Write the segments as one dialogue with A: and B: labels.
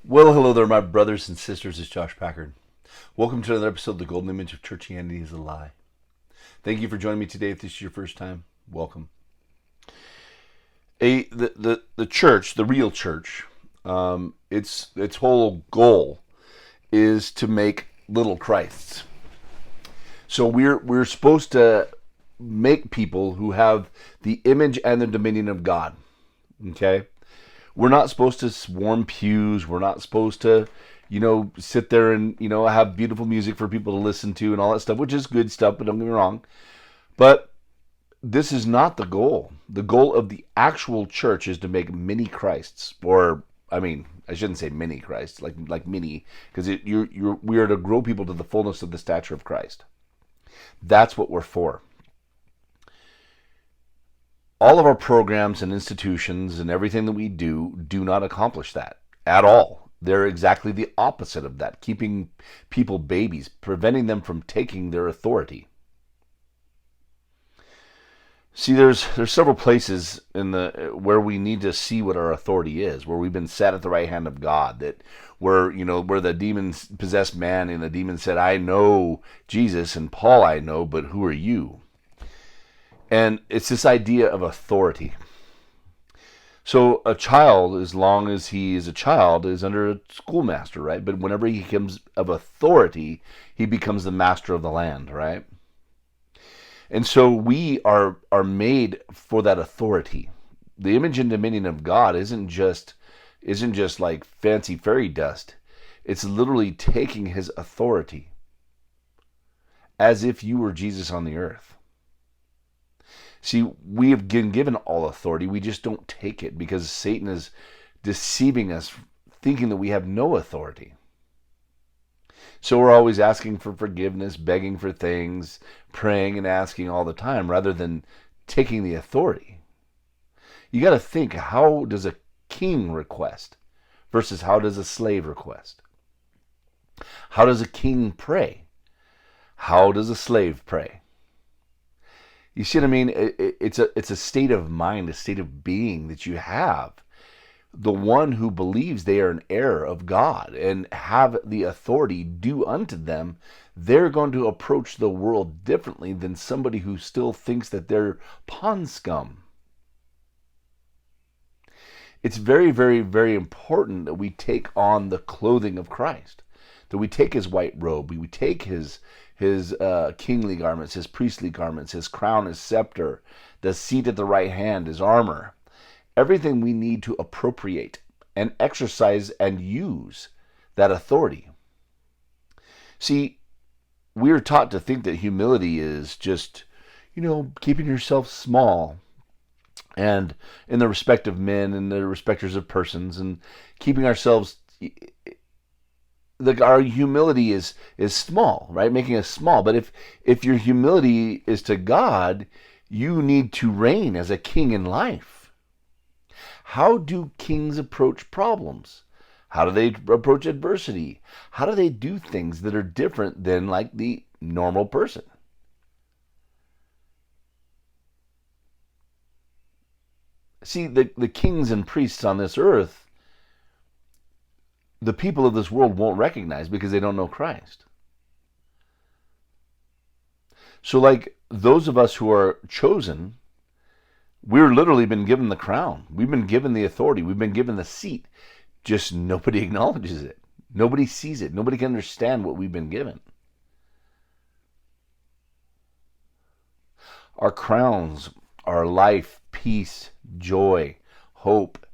A: Well, hello there, my brothers and sisters. It's Josh Packard. Welcome to another episode of The Golden Image of Churchianity is a Lie. Thank you for joining me today. If this is your first time, welcome. The church, the real church, its whole goal is to make little Christs. So we're supposed to make people who have the image and the dominion of God. Okay? We're not supposed to swarm pews. We're not supposed to, sit there and, have beautiful music for people to listen to and all that stuff, which is good stuff, but don't get me wrong. But this is not the goal. The goal of the actual church is to make mini Christs, or, I shouldn't say mini Christs, like mini, because we are to grow people to the fullness of the stature of Christ. That's what we're for. All of our programs and institutions and everything that we do not accomplish that at all. They're exactly the opposite of that, keeping people babies, preventing them from taking their authority. See, there's several places where we need to see what our authority is, where we've been set at the right hand of God, where the demon possessed man and the demon said, "I know Jesus, and Paul I know, but who are you?" And it's this idea of authority. So a child, as long as he is a child, is under a schoolmaster, right? But whenever he becomes of authority, he becomes the master of the land, right? And so we are made for that authority. The image and dominion of God isn't just like fancy fairy dust. It's literally taking his authority as if you were Jesus on the earth. See, we have been given all authority. We just don't take it because Satan is deceiving us, thinking that we have no authority. So we're always asking for forgiveness, begging for things, praying and asking all the time rather than taking the authority. You got to think, how does a king request versus how does a slave request? How does a king pray? How does a slave pray? You see what I mean? It's a state of mind, a state of being that you have. The one who believes they are an heir of God and have the authority due unto them, they're going to approach the world differently than somebody who still thinks that they're pond scum. It's very, very, very important that we take on the clothing of Christ, that we take his white robe, we take his kingly garments, his priestly garments, his crown, his scepter, the seat at the right hand, his armor, everything we need to appropriate and exercise and use that authority. See, we're taught to think that humility is just, keeping yourself small and in the respect of men and the respecters of persons and keeping ourselves... Our humility is small, right? Making us small. But if your humility is to God, you need to reign as a king in life. How do kings approach problems? How do they approach adversity? How do they do things that are different than like the normal person? See, the kings and priests on this earth, the people of this world won't recognize because they don't know Christ. So like those of us who are chosen, we're literally been given the crown. We've been given the authority. We've been given the seat. Just nobody acknowledges it. Nobody sees it. Nobody can understand what we've been given. Our crowns are life, peace, joy, hope,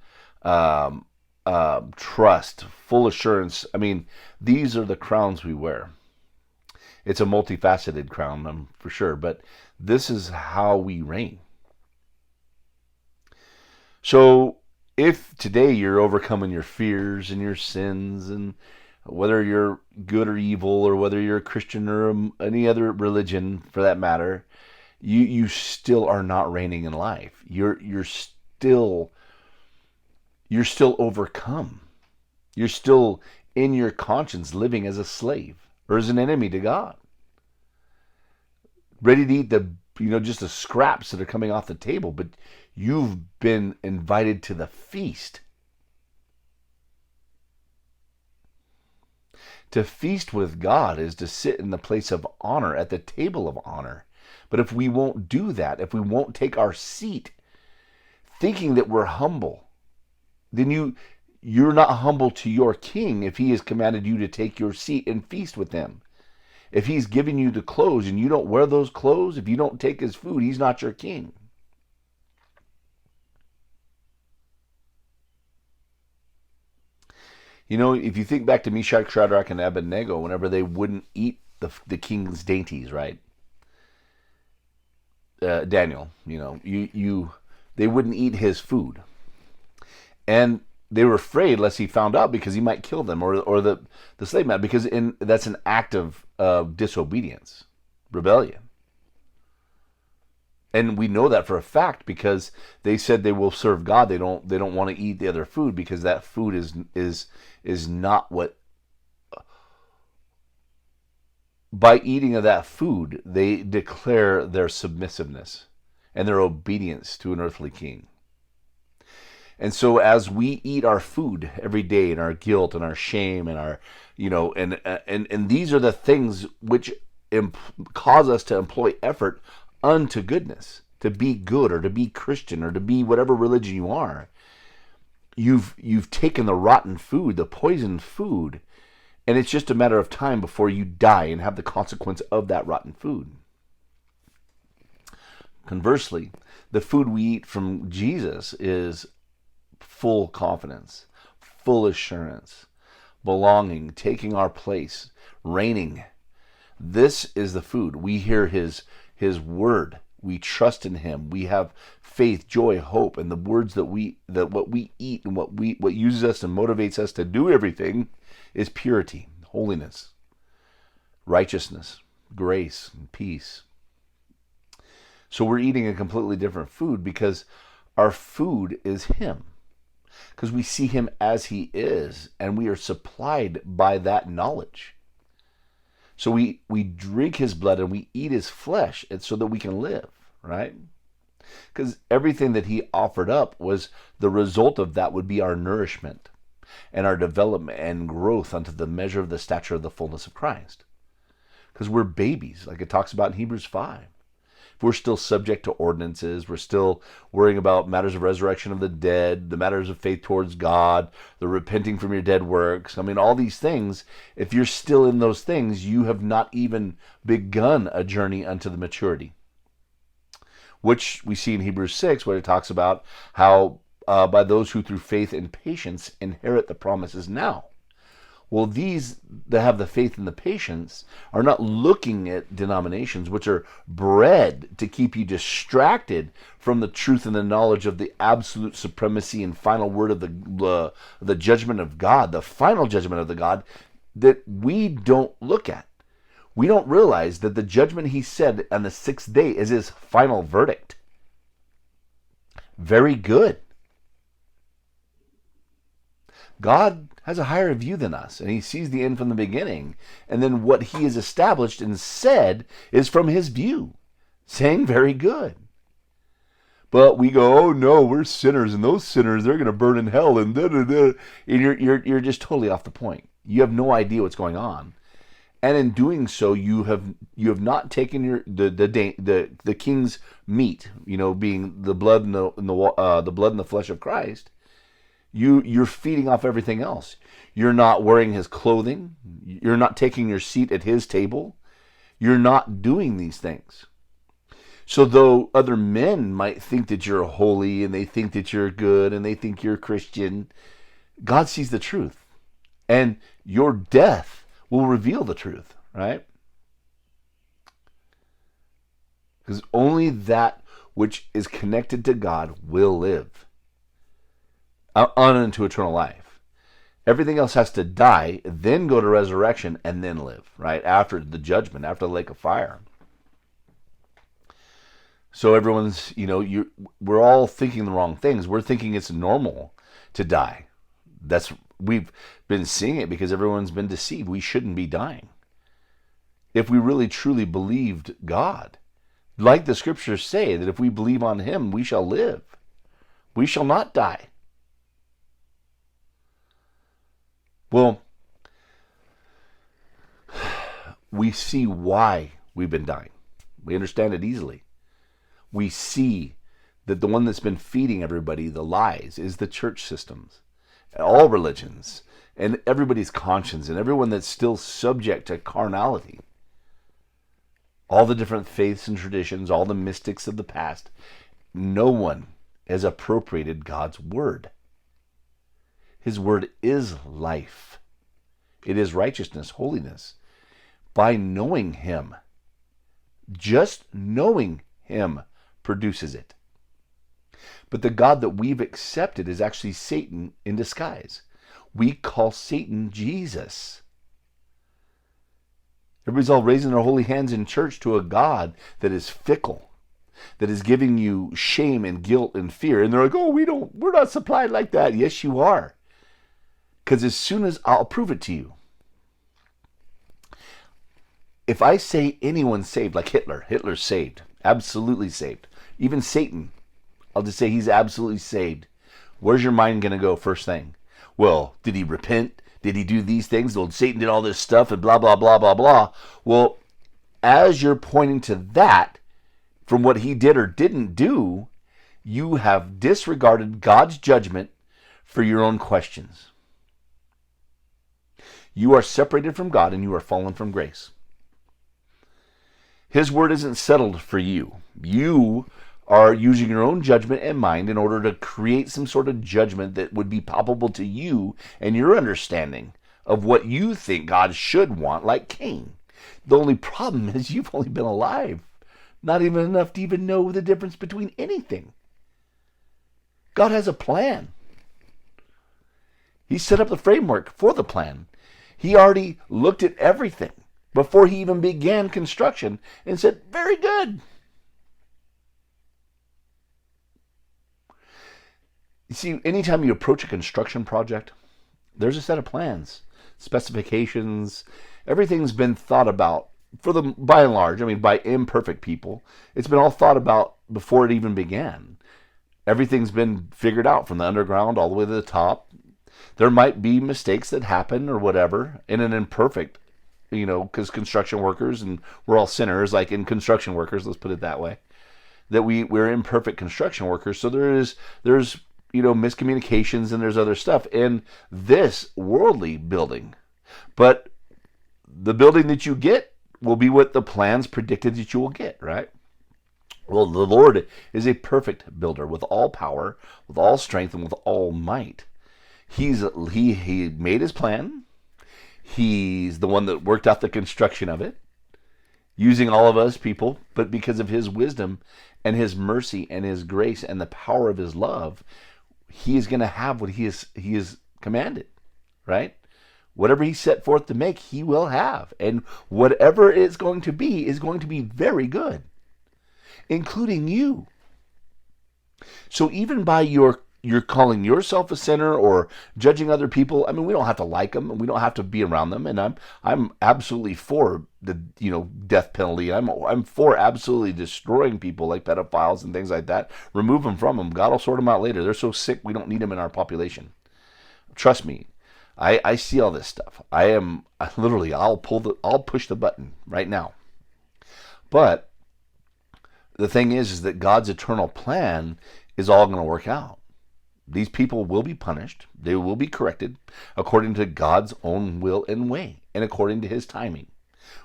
A: trust, full assurance. These are the crowns we wear. It's a multifaceted crown, for sure, but this is how we reign. So if today you're overcoming your fears and your sins, and whether you're good or evil, or whether you're a Christian or any other religion for that matter, you still are not reigning in life. You're still overcome. You're still in your conscience living as a slave or as an enemy to God. Ready to eat just the scraps that are coming off the table, but you've been invited to the feast. To feast with God is to sit in the place of honor, at the table of honor. But if we won't do that, if we won't take our seat thinking that we're humble, then you're not humble to your king if he has commanded you to take your seat and feast with him. If he's given you the clothes and you don't wear those clothes, if you don't take his food, he's not your king. You know, if you think back to Meshach, Shadrach, and Abednego, whenever they wouldn't eat the king's dainties, right? Daniel, they wouldn't eat his food. And they were afraid lest he found out because he might kill them, or the slave man, because that's an act of disobedience, rebellion. And we know that for a fact because they said they will serve God. They don't want to eat the other food because that food is not what. By eating of that food, they declare their submissiveness and their obedience to an earthly king. And so as we eat our food every day, and our guilt and our shame and our, and these are the things which cause us to employ effort unto goodness, to be good, or to be Christian, or to be whatever religion you are. You've taken the rotten food, the poisoned food, and it's just a matter of time before you die and have the consequence of that rotten food. Conversely, the food we eat from Jesus is full confidence, full assurance, belonging, taking our place, reigning. This is the food. We hear his word. We trust in him. We have faith, joy, hope, and the words that what we eat and what uses us and motivates us to do everything is purity, holiness, righteousness, grace, and peace. So we're eating a completely different food because our food is him. Because we see him as he is, and we are supplied by that knowledge. So we drink his blood and we eat his flesh so that we can live, right? Because everything that he offered up was the result of that would be our nourishment and our development and growth unto the measure of the stature of the fullness of Christ. Because we're babies, like it talks about in Hebrews 5. If we're still subject to ordinances, we're still worrying about matters of resurrection of the dead, the matters of faith towards God, the repenting from your dead works. I mean, all these things, if you're still in those things, you have not even begun a journey unto the maturity. Which we see in Hebrews 6, where it talks about how by those who through faith and patience inherit the promises now. Well, these that have the faith and the patience are not looking at denominations which are bred to keep you distracted from the truth and the knowledge of the absolute supremacy and final word of the judgment of God, the final judgment of the God that we don't look at. We don't realize that the judgment he said on the sixth day is his final verdict. Very good. God has a higher view than us, and he sees the end from the beginning. And then what he has established and said is from his view, saying very good. But we go, oh no, we're sinners, and those sinners, they're going to burn in hell, and da-da-da. And you're just totally off the point. You have no idea what's going on. And in doing so, you have not taken the king's meat, being the blood and the blood and the flesh of Christ. You're feeding off everything else. You're not wearing his clothing. You're not taking your seat at his table. You're not doing these things. So though other men might think that you're holy and they think that you're good and they think you're Christian, God sees the truth. And your death will reveal the truth, right? Because only that which is connected to God will live on into eternal life. Everything else has to die, then go to resurrection, and then live, right? After the judgment, after the lake of fire. So everyone's, we're all thinking the wrong things. We're thinking it's normal to die. We've been seeing it because everyone's been deceived. We shouldn't be dying. If we really truly believed God, like the scriptures say, that if we believe on him, we shall live. We shall not die. Well, we see why we've been dying. We understand it easily. We see that the one that's been feeding everybody the lies is the church systems, all religions, and everybody's conscience, and everyone that's still subject to carnality. All the different faiths and traditions, all the mystics of the past, no one has appropriated God's word. His word is life. It is righteousness, holiness. By knowing him, just knowing him produces it. But the God that we've accepted is actually Satan in disguise. We call Satan Jesus. Everybody's all raising their holy hands in church to a God that is fickle, that is giving you shame and guilt and fear. And they're like, oh, we're not supplied like that. Yes, you are. Because as soon as I'll prove it to you. If I say anyone's saved, like Hitler's saved, absolutely saved. Even Satan, I'll just say he's absolutely saved. Where's your mind going to go first thing? Well, did he repent? Did he do these things? Well, Satan did all this stuff and blah, blah, blah, blah, blah. Well, as you're pointing to that, from what he did or didn't do, you have disregarded God's judgment for your own questions. You are separated from God and you are fallen from grace. His word isn't settled for you. You are using your own judgment and mind in order to create some sort of judgment that would be palpable to you and your understanding of what you think God should want, like Cain. The only problem is you've only been alive not even enough to even know the difference between anything. God has a plan. He set up the framework for the plan. He already looked at everything before he even began construction and said, very good. You see, anytime you approach a construction project, there's a set of plans, specifications, everything's been thought about by and large, by imperfect people. It's been all thought about before it even began. Everything's been figured out from the underground all the way to the top. There might be mistakes that happen or whatever in an imperfect, because construction workers, and we're all sinners, like in construction workers, let's put it that way, that we're imperfect construction workers. So there's miscommunications and there's other stuff in this worldly building. But the building that you get will be what the plans predicted that you will get, right? Well, the Lord is a perfect builder with all power, with all strength, and with all might. He made his plan. He's the one that worked out the construction of it, using all of us people, but because of his wisdom and his mercy and his grace and the power of his love, he is going to have what he is commanded, right? Whatever he set forth to make, he will have. And whatever it's going to be is going to be very good, including you. So even by you're calling yourself a sinner or judging other people, we don't have to like them and we don't have to be around them. And I'm absolutely for the death penalty. I'm for absolutely destroying people like pedophiles and things like that. Remove them from them. God will sort them out later. They're so sick we don't need them in our population. Trust me. I see all this stuff. I'll push the button right now. But the thing is that God's eternal plan is all going to work out. These people will be punished. They will be corrected according to God's own will and way and according to his timing.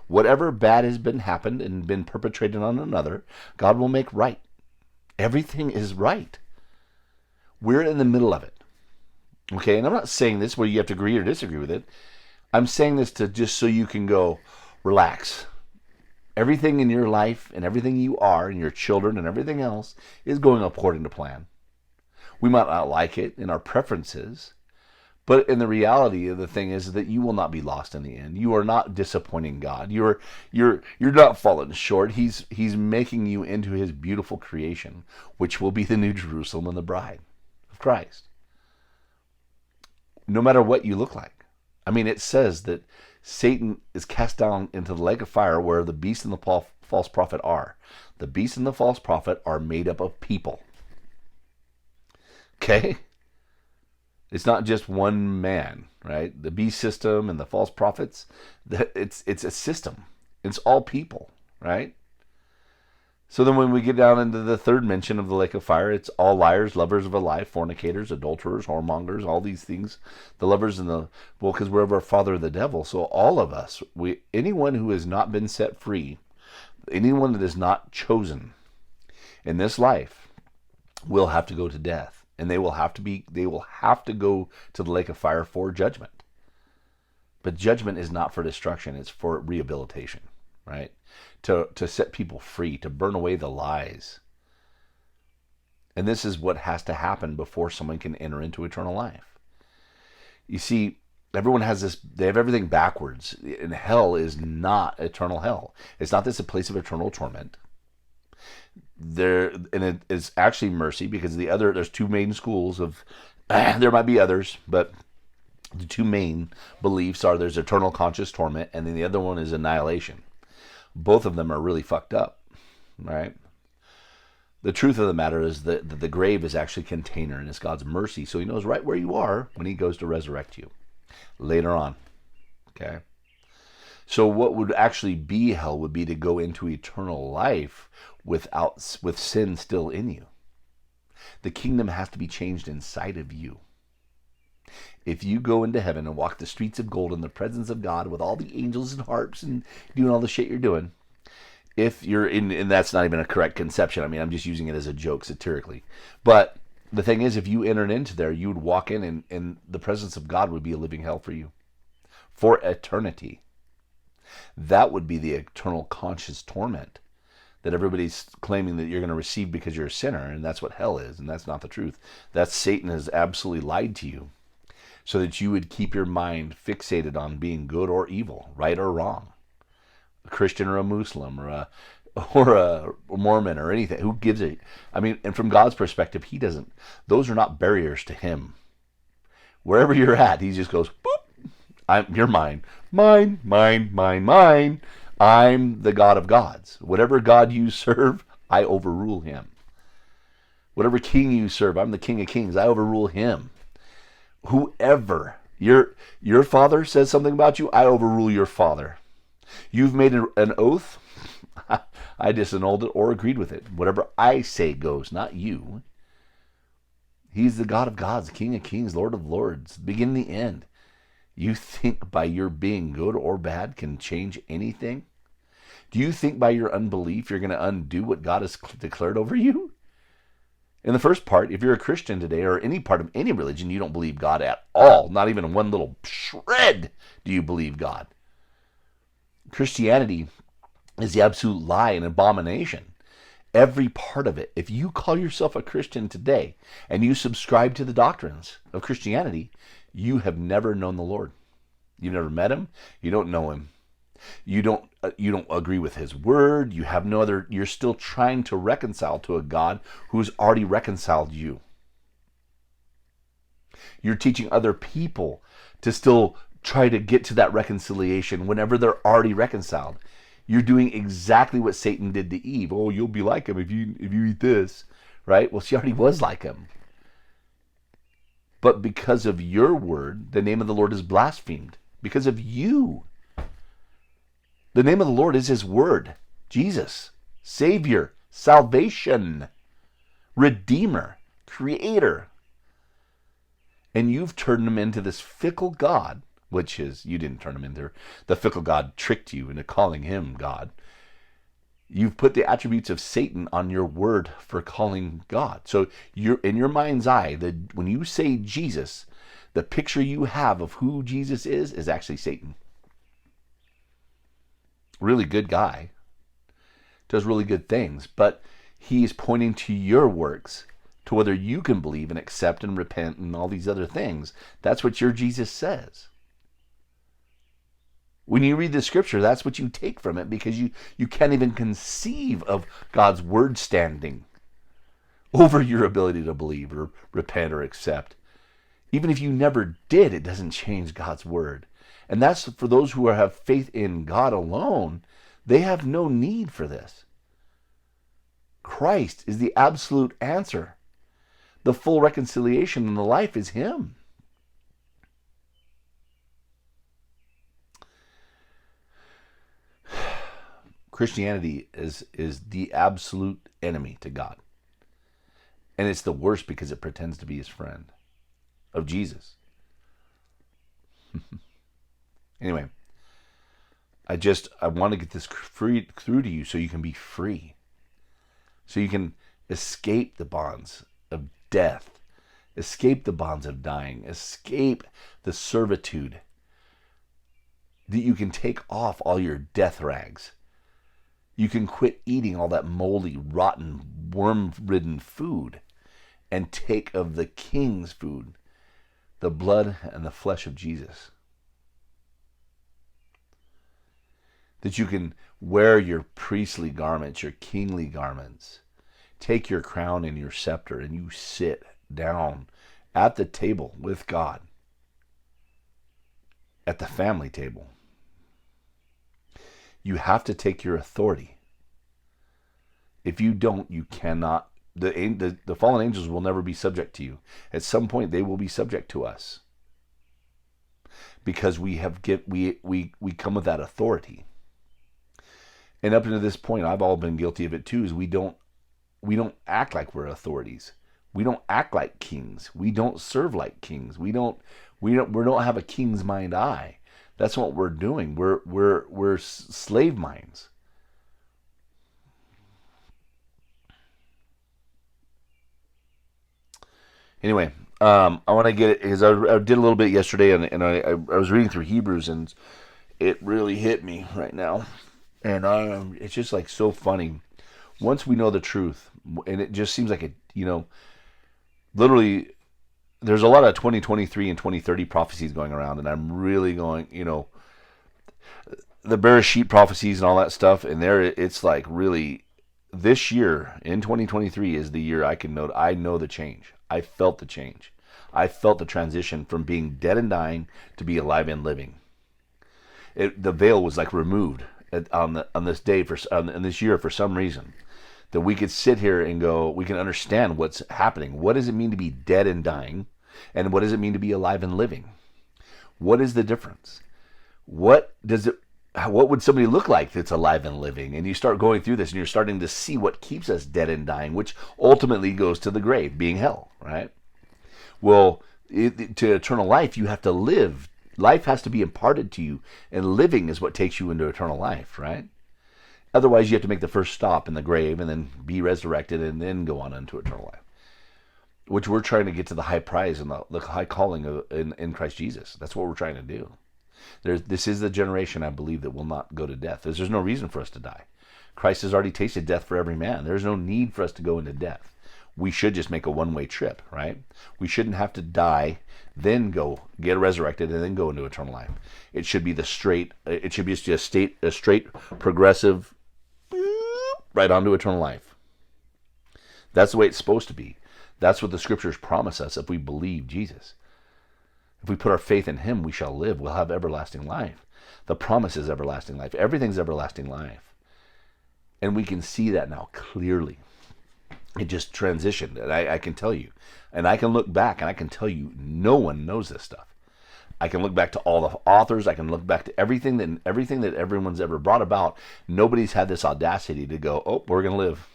A: Whatever bad has happened and been perpetrated on another, God will make right. Everything is right. We're in the middle of it. Okay, and I'm not saying this where you have to agree or disagree with it. I'm saying this to just so you can go, relax. Everything in your life and everything you are and your children and everything else is going according to plan. We might not like it in our preferences, but in the reality of the thing is that you will not be lost in the end. You are not disappointing God. You're not falling short. He's making you into his beautiful creation, which will be the New Jerusalem and the bride of Christ. No matter what you look like. It says that Satan is cast down into the lake of fire where the beast and the false prophet are. The beast and the false prophet are made up of people. Okay? It's not just one man, right? The beast system and the false prophets, it's a system. It's all people, right? So then when we get down into the third mention of the lake of fire, it's all liars, lovers of a lie, fornicators, adulterers, whoremongers, all these things. The lovers and because we're of our father the devil. So all of us, anyone who has not been set free, anyone that is not chosen in this life will have to go to death. And they will have to go to the lake of fire for judgment. But judgment is not for destruction, it's for rehabilitation, right? To set people free, to burn away the lies. And this is what has to happen before someone can enter into eternal life. You see, everyone has this, they have everything backwards. And hell is not eternal hell. It's not this a place of eternal torment. And it is actually mercy, because there's two main schools of, there might be others, but the two main beliefs are there's eternal conscious torment, and then the other one is annihilation. Both of them are really fucked up, right? The truth of the matter is that the grave is actually a container, and it's God's mercy, so he knows right where you are when he goes to resurrect you later on, okay? So what would actually be hell would be to go into eternal life with sin still in you. The kingdom has to be changed inside of you. If you go into heaven and walk the streets of gold in the presence of God with all the angels and harps and doing all the shit you're doing, if you're in, and that's not even a correct conception. I mean, I'm just using it as a joke satirically. But the thing is, if you entered into there, you would walk in and the presence of God would be a living hell for you for eternity. That would be the eternal conscious torment that everybody's claiming that you're going to receive because you're a sinner, and that's what hell is, and that's not the truth. That's Satan has absolutely lied to you so that you would keep your mind fixated on being good or evil, right or wrong, a Christian or a Muslim or a Mormon or anything. Who gives it? I mean, and from God's perspective, he doesn't. Those are not barriers to him. Wherever you're at, he just goes, boop, you're mine. Mine, mine, mine, mine. I'm the God of gods. Whatever God you serve, I overrule him. Whatever king you serve, I'm the King of Kings. I overrule him. Whoever, your father says something about you, I overrule your father. You've made an oath, I disannulled it or agreed with it. Whatever I say goes, not you. He's the God of gods, King of Kings, Lord of lords, the beginning and the end. You think by your being good or bad can change anything? Do you think by your unbelief you're going to undo what God has declared over you? In the first part, if you're a Christian today or any part of any religion, you don't believe God at all. Not even one little shred do you believe God. Christianity is the absolute lie and abomination. Every part of it. If you call yourself a Christian today and you subscribe to the doctrines of Christianity, you have never known the Lord. You've never met him. You don't know him. You don't agree with his word. You have no other. You're still trying to reconcile to a God who's already reconciled you. You're teaching other people to still try to get to that reconciliation whenever they're already reconciled. You're doing exactly what Satan did to Eve. Oh, you'll be like him if you eat this, right? Well, she already was like him. But because of your word, the name of the Lord is blasphemed. Because of you. The name of the Lord is his word. Jesus, Savior, salvation, Redeemer, Creator. And you've turned him into this fickle God, which is, you didn't turn him into, the fickle God tricked you into calling him God. You've put the attributes of Satan on your word for calling God. So you're in your mind's eye, when you say Jesus, the picture you have of who Jesus is actually Satan. Really good guy. Does really good things. But he's pointing to your works, to whether you can believe and accept and repent and all these other things. That's what your Jesus says. When you read the scripture, that's what you take from it, because you can't even conceive of God's word standing over your ability to believe or repent or accept. Even if you never did, it doesn't change God's word. And that's for those who have faith in God alone. They have no need for this. Christ is the absolute answer. The full reconciliation in the life is him. Christianity is the absolute enemy to God. And it's the worst because it pretends to be his friend of Jesus. Anyway, I want to get this through to you so you can be free. So you can escape the bonds of death, escape the bonds of dying, escape the servitude, that you can take off all your death rags. You can quit eating all that moldy, rotten, worm-ridden food and take of the King's food, the blood and the flesh of Jesus. That you can wear your priestly garments, your kingly garments, take your crown and your scepter, and you sit down at the table with God, at the family table. You have to take your authority. If you don't, you cannot. The fallen angels will never be subject to you. At some point, they will be subject to us, because we come with that authority. And up until this point, I've all been guilty of it too. Is we don't act like we're authorities. We don't act like kings. We don't serve like kings. We don't have a king's mind eye. That's what we're doing. We're slave minds. Anyway, I want to get it because I did a little bit yesterday, and I was reading through Hebrews, and it really hit me right now. And it's just like so funny. Once we know the truth, and it just seems like it, literally, there's a lot of 2023 and 2030 prophecies going around, and I'm really going, the Bereshit prophecies and all that stuff, and it's like really, this year in 2023 is the year I know the change. I felt the change. I felt the transition from being dead and dying to be alive and living. The veil was like removed on this day in this year for some reason, that we could sit here and go, we can understand what's happening. What does it mean to be dead and dying, and what does it mean to be alive and living? What is the difference? What would somebody look like that's alive and living? And you start going through this, and you're starting to see what keeps us dead and dying, which ultimately goes to the grave, being hell, right? Well, to eternal life, you have to live. Life has to be imparted to you, and living is what takes you into eternal life, right? Otherwise, you have to make the first stop in the grave and then be resurrected and then go on into eternal life, which we're trying to get to the high prize and the high calling in Christ Jesus. That's what we're trying to do. This is the generation, I believe, that will not go to death. There's no reason for us to die. Christ has already tasted death for every man. There's no need for us to go into death. We should just make a one-way trip, right? We shouldn't have to die, then go get resurrected, and then go into eternal life. It should be just a straight progressive, right onto eternal life. That's the way it's supposed to be. That's what the scriptures promise us if we believe Jesus. If we put our faith in him, we shall live. We'll have everlasting life. The promise is everlasting life. Everything's everlasting life. And we can see that now clearly. It just transitioned, and I can tell you. And I can look back, and I can tell you, no one knows this stuff. I can look back to all the authors. I can look back to everything that everyone's ever brought about. Nobody's had this audacity to go, oh, we're going to live.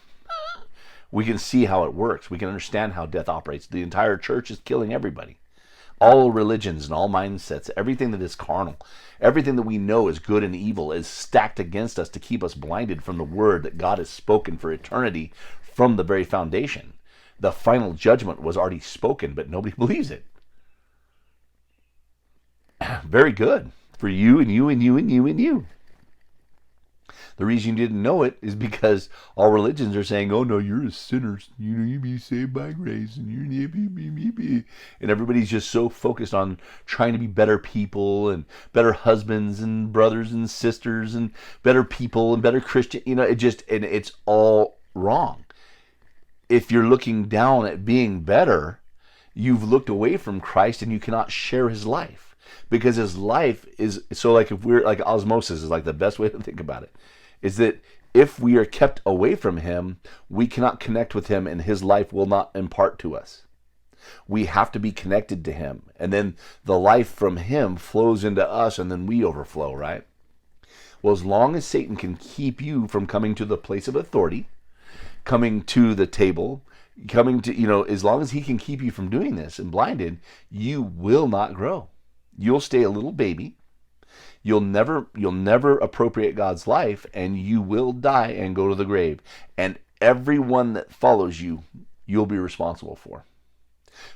A: We can see how it works. We can understand how death operates. The entire church is killing everybody. All religions and all mindsets, everything that is carnal, everything that we know is good and evil is stacked against us to keep us blinded from the word that God has spoken for eternity from the very foundation. The final judgment was already spoken, but nobody believes it. Very good for you and you and you and you and you. The reason you didn't know it is because all religions are saying, oh no, you're a sinner. You be saved by grace. And everybody's just so focused on trying to be better people and better husbands and brothers and sisters and better people and better Christian. It's all wrong. If you're looking down at being better, you've looked away from Christ and you cannot share his life. Because his life is, so like if we're like osmosis is like the best way to think about it, is that if we are kept away from him, we cannot connect with him and his life will not impart to us. We have to be connected to him. And then the life from him flows into us and then we overflow, right? Well, as long as Satan can keep you from coming to the place of authority, coming to the table, coming to, as long as he can keep you from doing this and blinded, you will not grow. You'll stay a little baby. You'll never appropriate God's life, and you will die and go to the grave. And everyone that follows you, you'll be responsible for.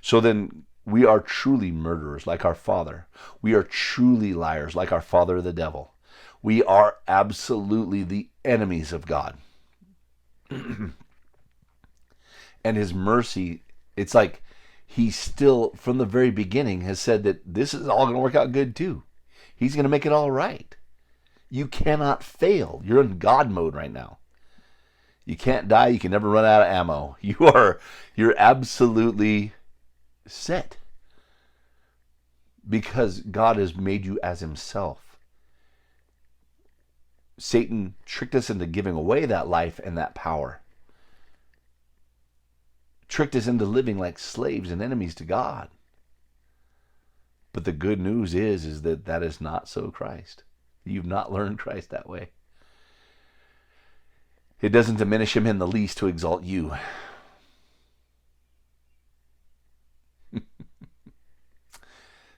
A: So then we are truly murderers like our father. We are truly liars like our father, the devil. We are absolutely the enemies of God. And his mercy, it's like he still, from the very beginning, has said that this is all going to work out good too. He's going to make it all right. You cannot fail. You're in God mode right now. You can't die. You can never run out of ammo. You're absolutely set. Because God has made you as himself. Satan tricked us into giving away that life and that power. Tricked us into living like slaves and enemies to God. But the good news is that that is not so Christ. You've not learned Christ that way. It doesn't diminish him in the least to exalt you.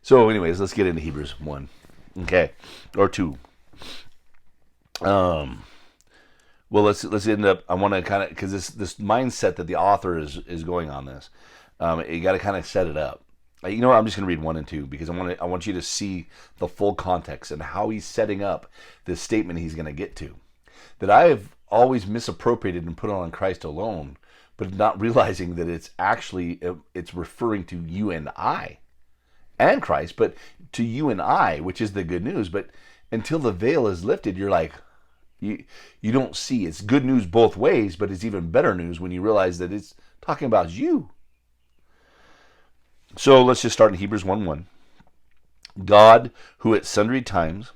A: So anyways, let's get into Hebrews 1. Okay. Or 2. Well, let's end up, I want to kind of, because this mindset that the author is going on this, you got to kind of set it up. You know what? I'm just going to read 1 and 2 because I want you to see the full context and how he's setting up this statement he's going to get to. That I have always misappropriated and put on Christ alone, but not realizing that it's referring to you and I and Christ, but to you and I, which is the good news. But until the veil is lifted, you're like, you don't see. It's good news both ways, but it's even better news when you realize that it's talking about you. So let's just start in Hebrews 1:1. God, who at sundry times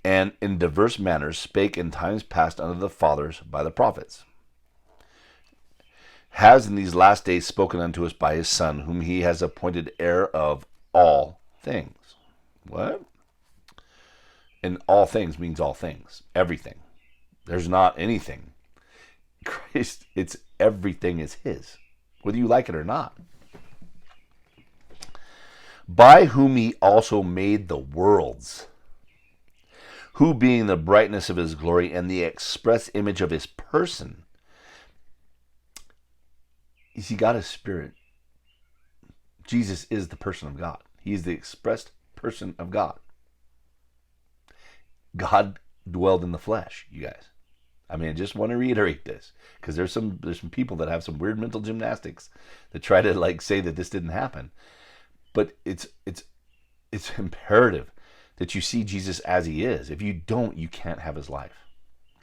A: and in diverse manners spake in times past unto the fathers by the prophets, has in these last days spoken unto us by his Son, whom he has appointed heir of all things. What? And all things means all things. Everything. There's not anything. Christ, it's everything is his, whether you like it or not. By whom he also made the worlds, who being the brightness of his glory and the express image of his person. You see, God is spirit. Jesus is the person of God. He is the expressed person of God. God dwelled in the flesh, you guys. I mean, I just want to reiterate this because there's some people that have some weird mental gymnastics that try to say that this didn't happen. But it's imperative that you see Jesus as he is. If you don't, you can't have his life.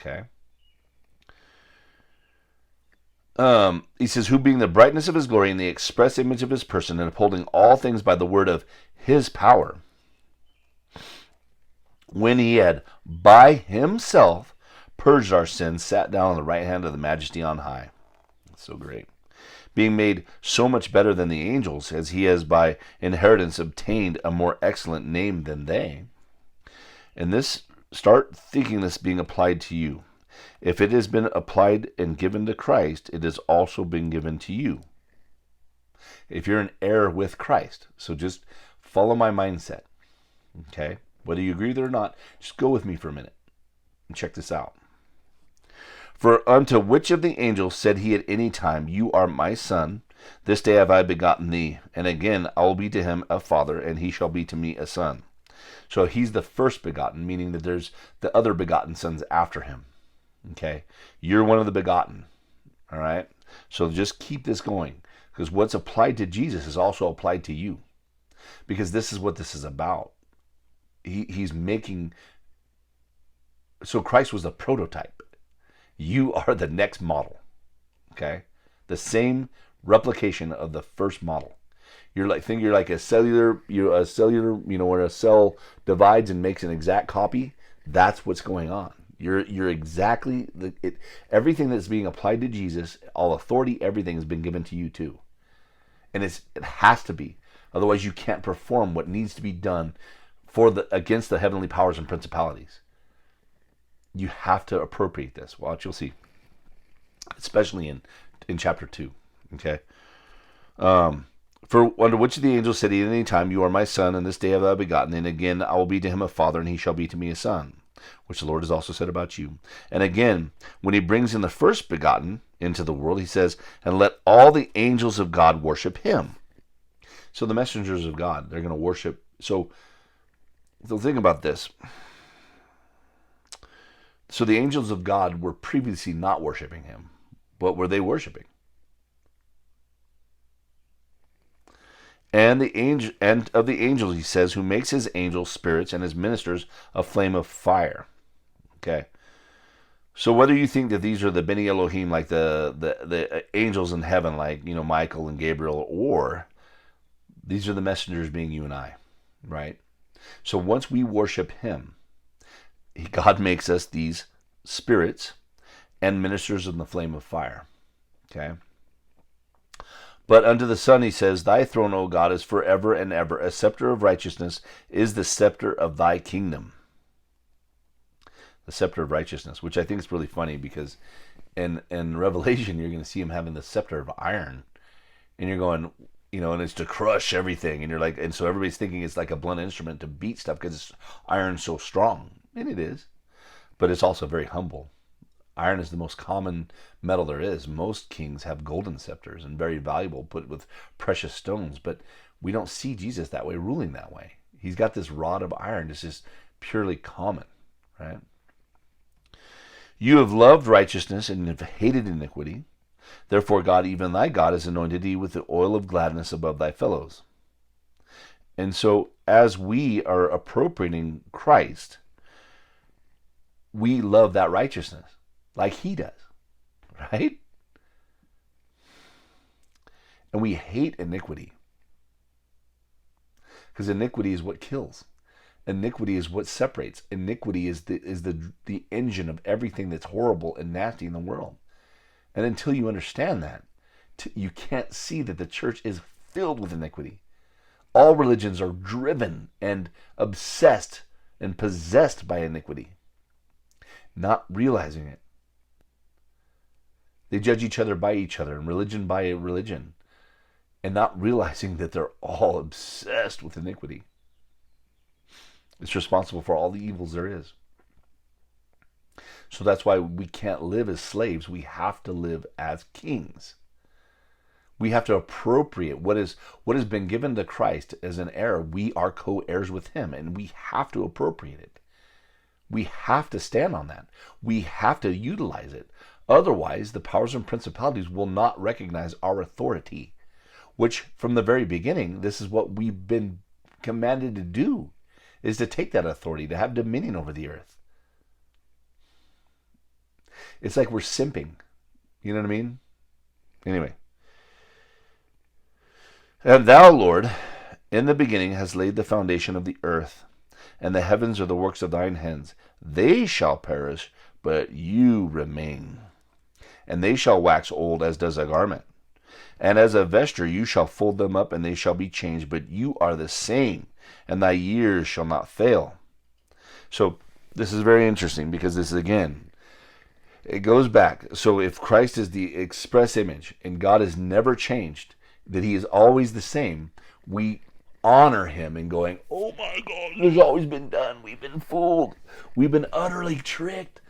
A: Okay? He says, who being the brightness of his glory and the express image of his person, and upholding all things by the word of his power, when he had by himself purged our sins, sat down on the right hand of the majesty on high. That's so great. Being made so much better than the angels, as he has by inheritance obtained a more excellent name than they. And this, start thinking this being applied to you. If it has been applied and given to Christ, it has also been given to you. If you're an heir with Christ, so just follow my mindset. Okay? Whether you agree with it or not, just go with me for a minute and check this out. For unto which of the angels said he at any time, you are my son, this day have I begotten thee, and again I will be to him a father, and he shall be to me a son. So he's the first begotten, meaning that there's the other begotten sons after him. Okay? You're one of the begotten. All right? So just keep this going, because what's applied to Jesus is also applied to you, because this is what this is about. He's making, so Christ was the prototype. You are the next model, okay? The same replication of the first model. You're like a cellular, where a cell divides and makes an exact copy. That's what's going on. You're exactly everything that's being applied to Jesus, all authority, everything has been given to you too, and it has to be. Otherwise, you can't perform what needs to be done against the heavenly powers and principalities. You have to appropriate this. Watch, you'll see, especially in chapter 2. Okay. For under which of the angels said he at any time, You are my son, and this day have I begotten, and again I will be to him a father, and he shall be to me a son, which the Lord has also said about you. And again, when he brings in the first begotten into the world, he says, And let all the angels of God worship him. So the messengers of God, they're going to worship. So think about this. So the angels of God were previously not worshiping him. What were they worshiping? And of the angels, he says, who makes his angels spirits and his ministers a flame of fire. Okay. So whether you think that these are the Beni Elohim, like the angels in heaven, like, Michael and Gabriel, or these are the messengers being you and I, right? So once we worship him, God makes us these spirits and ministers in the flame of fire. Okay. But unto the Son he says, Thy throne, O God, is forever and ever. A scepter of righteousness is the scepter of thy kingdom. The scepter of righteousness, which I think is really funny because in Revelation you're going to see him having the scepter of iron. And you're going, and it's to crush everything. And you're like, and so everybody's thinking it's like a blunt instrument to beat stuff because iron's so strong. And it is. But it's also very humble. Iron is the most common metal there is. Most kings have golden scepters and very valuable, put with precious stones. But we don't see Jesus that way, ruling that way. He's got this rod of iron. This is purely common, right? You have loved righteousness and have hated iniquity. Therefore God, even thy God, has anointed thee with the oil of gladness above thy fellows. And so as we are appropriating Christ, we love that righteousness like he does, right? And we hate iniquity. Because iniquity is what kills. Iniquity is what separates. Iniquity is the engine of everything that's horrible and nasty in the world. And until you understand that, you can't see that the church is filled with iniquity. All religions are driven and obsessed and possessed by iniquity, not realizing it. They judge each other by each other, and religion by religion, and not realizing that they're all obsessed with iniquity. It's responsible for all the evils there is. So that's why we can't live as slaves. We have to live as kings. We have to appropriate what has been given to Christ as an heir. We are co-heirs with him, and we have to appropriate it. We have to stand on that. We have to utilize it. Otherwise, the powers and principalities will not recognize our authority, which from the very beginning, this is what we've been commanded to do, is to take that authority, to have dominion over the earth. It's like we're simping. You know what I mean? Anyway. And thou, Lord, in the beginning hast laid the foundation of the earth, and the heavens are the works of thine hands. They shall perish, but you remain. And they shall wax old as does a garment. And as a vesture you shall fold them up, and they shall be changed. But you are the same, and thy years shall not fail. So this is very interesting, because this is, again, it goes back. So if Christ is the express image, and God has never changed, that he is always the same, we honor him in going, oh my God, this has always been done. We've been fooled. We've been utterly tricked.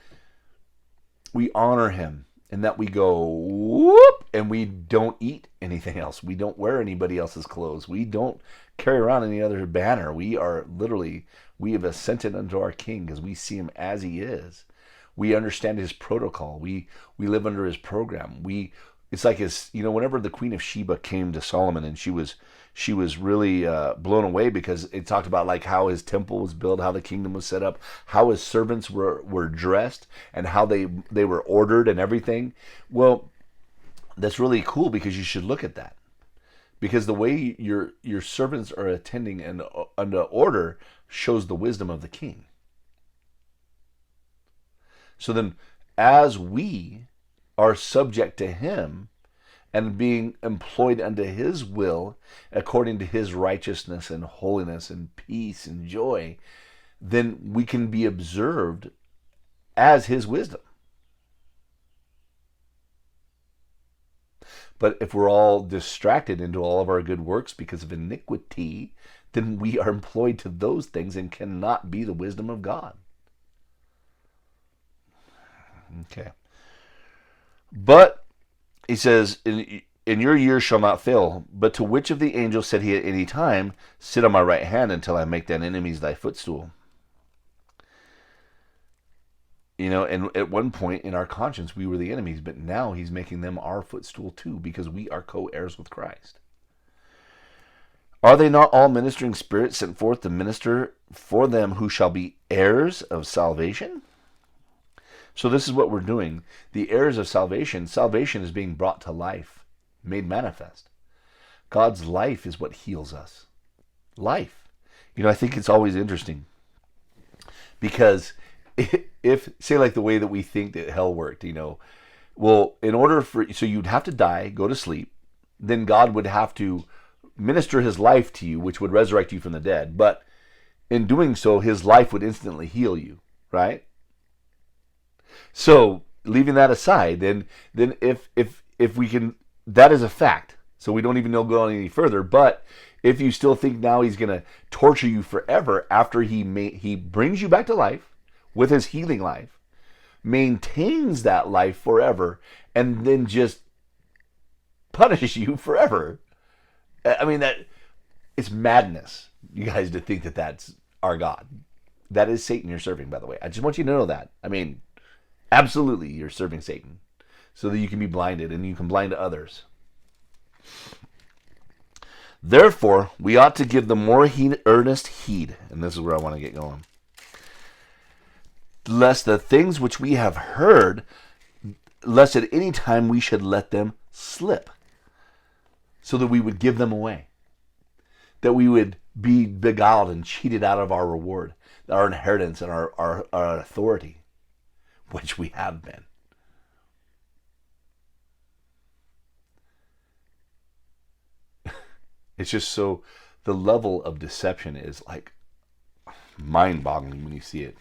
A: We honor him. And that we go, whoop, and we don't eat anything else. We don't wear anybody else's clothes. We don't carry around any other banner. We have ascended unto our King because we see him as he is. We understand his protocol. We live under his program. It's like whenever the Queen of Sheba came to Solomon, and she was really blown away, because it talked about like how his temple was built, how the kingdom was set up, how his servants were dressed, and how they were ordered and everything. Well, that's really cool, because you should look at that, because the way your servants are attending and under order shows the wisdom of the king. So then, as we are subject to him and being employed unto his will according to his righteousness and holiness and peace and joy, then we can be observed as his wisdom. But if we're all distracted into all of our good works because of iniquity, then we are employed to those things and cannot be the wisdom of God. Okay. But, he says, in your years shall not fail, but to which of the angels said he at any time, sit on my right hand until I make thine enemies thy footstool? And at one point in our conscience, we were the enemies, but now he's making them our footstool too, because we are co-heirs with Christ. Are they not all ministering spirits sent forth to minister for them who shall be heirs of salvation? So this is what we're doing. The heirs of salvation. Salvation is being brought to life, made manifest. God's life is what heals us. Life. I think it's always interesting. Because if, say like the way that we think that hell worked, well, in order so you'd have to die, go to sleep, then God would have to minister his life to you, which would resurrect you from the dead. But in doing so, his life would instantly heal you, right? So, leaving that aside, then if we can, that is a fact. So we don't even go any further. But if you still think now he's going to torture you forever after he brings you back to life with his healing life, maintains that life forever, and then just punishes you forever. I mean, that it's madness, you guys, to think that that's our God. That is Satan you're serving, by the way. I just want you to know that. I mean, absolutely, you're serving Satan so that you can be blinded and you can blind others. Therefore, we ought to give the more earnest heed, and this is where I want to get going, lest the things which we have heard, lest at any time we should let them slip, so that we would give them away, that we would be beguiled and cheated out of our reward, our inheritance and our authority, which we have been. It's just so, the level of deception is like mind-boggling when you see it.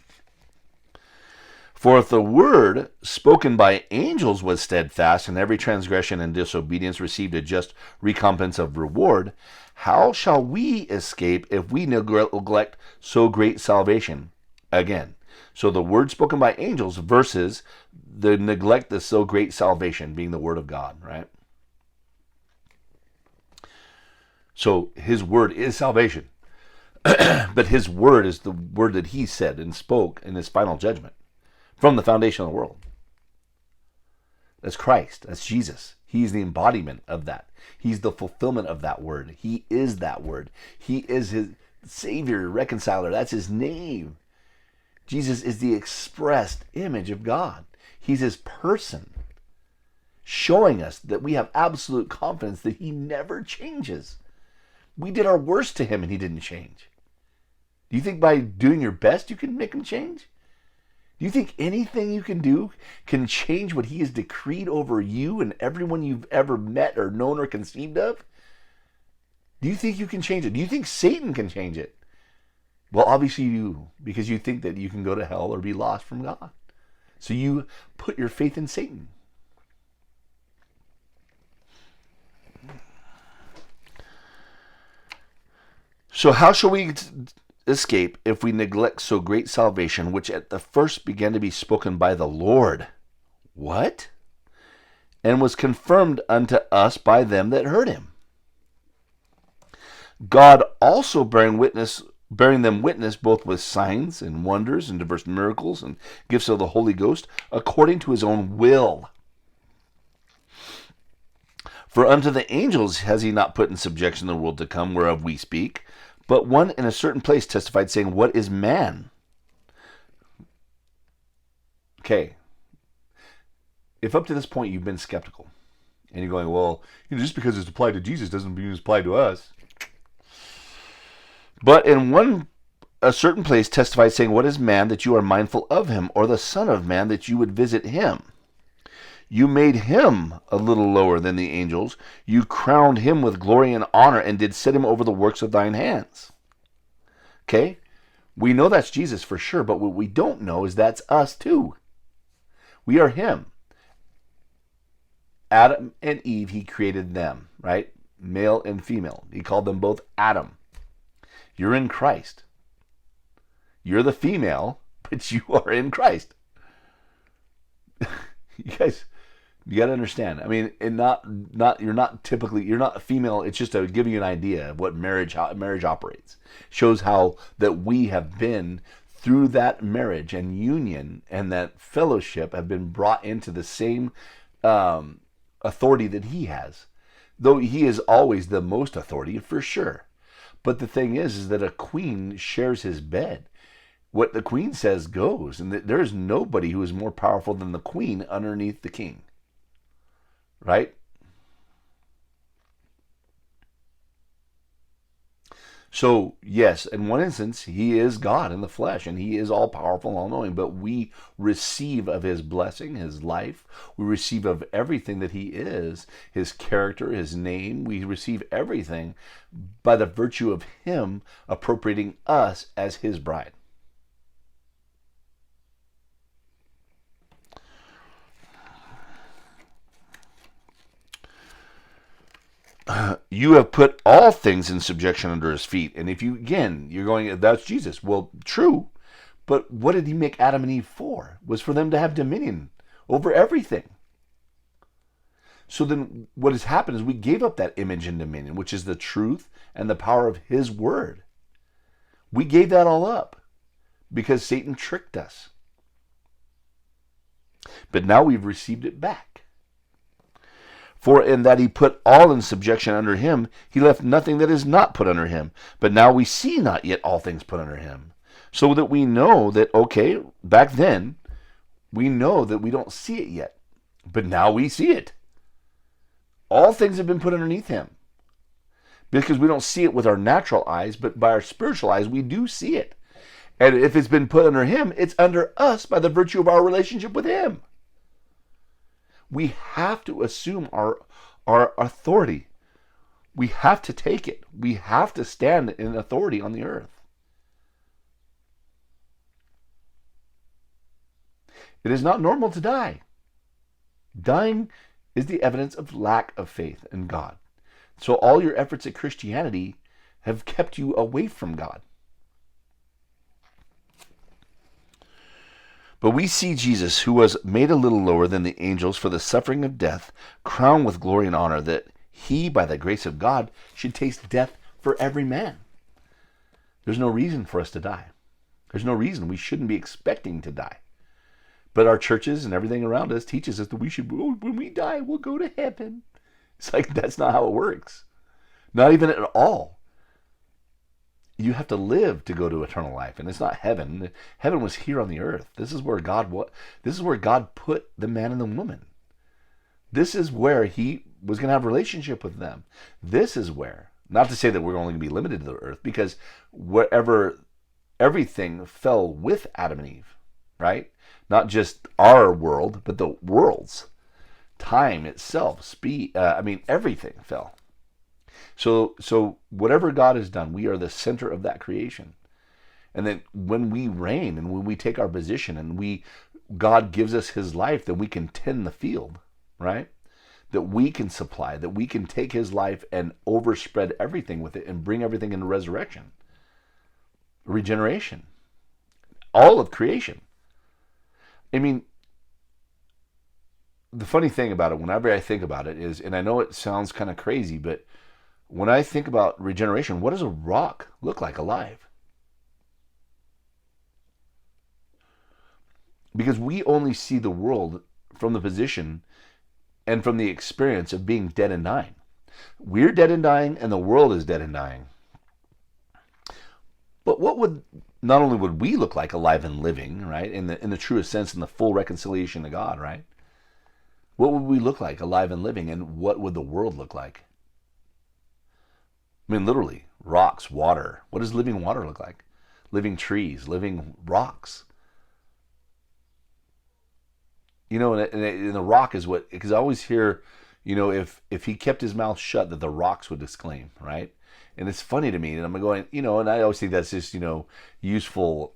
A: For if the word spoken by angels was steadfast, and every transgression and disobedience received a just recompense of reward, how shall we escape if we neglect so great salvation? Again, so the word spoken by angels versus the neglect of so great salvation being the word of God, right? So his word is salvation. But his word is the word that he said and spoke in his final judgment from the foundation of the world. That's Christ. That's Jesus. He's the embodiment of that. He's the fulfillment of that word. He is that word. He is his Savior, reconciler. That's his name. Jesus is the expressed image of God. He's his person, showing us that we have absolute confidence that he never changes. We did our worst to him and he didn't change. Do you think by doing your best you can make him change? Do you think anything you can do can change what he has decreed over you and everyone you've ever met or known or conceived of? Do you think you can change it? Do you think Satan can change it? Well, obviously you do, because you think that you can go to hell or be lost from God. So you put your faith in Satan. So how shall we escape if we neglect so great salvation, which at the first began to be spoken by the Lord? What? And was confirmed unto us by them that heard him. God also bearing them witness both with signs and wonders and diverse miracles and gifts of the Holy Ghost, according to his own will. For unto the angels has he not put in subjection the world to come, whereof we speak. But one in a certain place testified, saying, what is man? Okay. If up to this point you've been skeptical, and you're going, well, just because it's applied to Jesus doesn't mean it's applied to us. But in a certain place testified, saying, what is man that you are mindful of him, or the son of man that you would visit him? You made him a little lower than the angels. You crowned him with glory and honor and did set him over the works of thine hands. Okay? We know that's Jesus for sure, but what we don't know is that's us too. We are him. Adam and Eve, he created them, right? Male and female. He called them both Adam. You're in Christ. You're the female, but you are in Christ. You guys, you got to understand. I mean, and you're not a female. It's just to give you an idea of what how marriage operates. Shows how that we have been through that marriage and union and that fellowship have been brought into the same authority that he has. Though he is always the most authority for sure. But the thing is that a queen shares his bed. What the queen says goes, and there is nobody who is more powerful than the queen underneath the king. Right? So, yes, in one instance, he is God in the flesh, and he is all-powerful and all-knowing, but we receive of his blessing, his life. We receive of everything that he is, his character, his name. We receive everything by the virtue of him appropriating us as his bride. You have put all things in subjection under his feet. And if you're going, that's Jesus. Well, true. But what did he make Adam and Eve for? Was for them to have dominion over everything. So then what has happened is we gave up that image and dominion, which is the truth and the power of his word. We gave that all up because Satan tricked us. But now we've received it back. For in that he put all in subjection under him, he left nothing that is not put under him. But now we see not yet all things put under him. So that we know that, okay, back then, we know that we don't see it yet. But now we see it. All things have been put underneath him. Because we don't see it with our natural eyes, but by our spiritual eyes, we do see it. And if it's been put under him, it's under us by the virtue of our relationship with him. We have to assume our authority. We have to take it. We have to stand in authority on the earth. It is not normal to die. Dying is the evidence of lack of faith in God. So all your efforts at Christianity have kept you away from God. But we see Jesus, who was made a little lower than the angels for the suffering of death, crowned with glory and honor, that he, by the grace of God, should taste death for every man. There's no reason for us to die. There's no reason we shouldn't be expecting to die. But our churches and everything around us teaches us that we should, when we die, we'll go to heaven. It's like, that's not how it works. Not even at all. You have to live to go to eternal life, and it's not heaven. Heaven was here on the earth. This is where God put the man and the woman. This is where he was going to have a relationship with them. This is where, not to say that we're only going to be limited to the earth, because everything fell with Adam and Eve, right? Not just our world, but the worlds. Time itself, everything fell. So whatever God has done, we are the center of that creation. And then when we reign and when we take our position and God gives us his life, then we can tend the field, right? That we can supply, that we can take his life and overspread everything with it and bring everything into resurrection, regeneration, all of creation. I mean, the funny thing about it, whenever I think about it is, and I know it sounds kind of crazy, but when I think about regeneration, what does a rock look like alive? Because we only see the world from the position and from the experience of being dead and dying. We're dead and dying, and the world is dead and dying. But not only would we look like alive and living, right, in the truest sense, in the full reconciliation to God, right? What would we look like alive and living, and what would the world look like? I mean, literally, rocks, water. What does living water look like? Living trees, living rocks. And the rock is what, because I always hear, if he kept his mouth shut, that the rocks would exclaim, right? And it's funny to me, and I'm going, and I always think that's just, useful,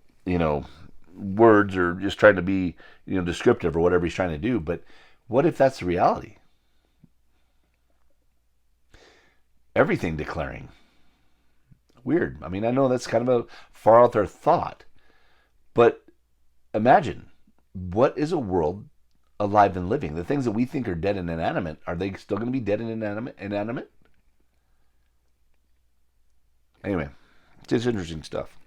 A: words or just trying to be, descriptive or whatever he's trying to do. But what if that's the reality? Everything declaring. Weird. I mean, I know that's kind of a far out there thought, but imagine, what is a world alive and living? The things that we think are dead and inanimate, are they still going to be dead and inanimate? Anyway, it's just interesting stuff.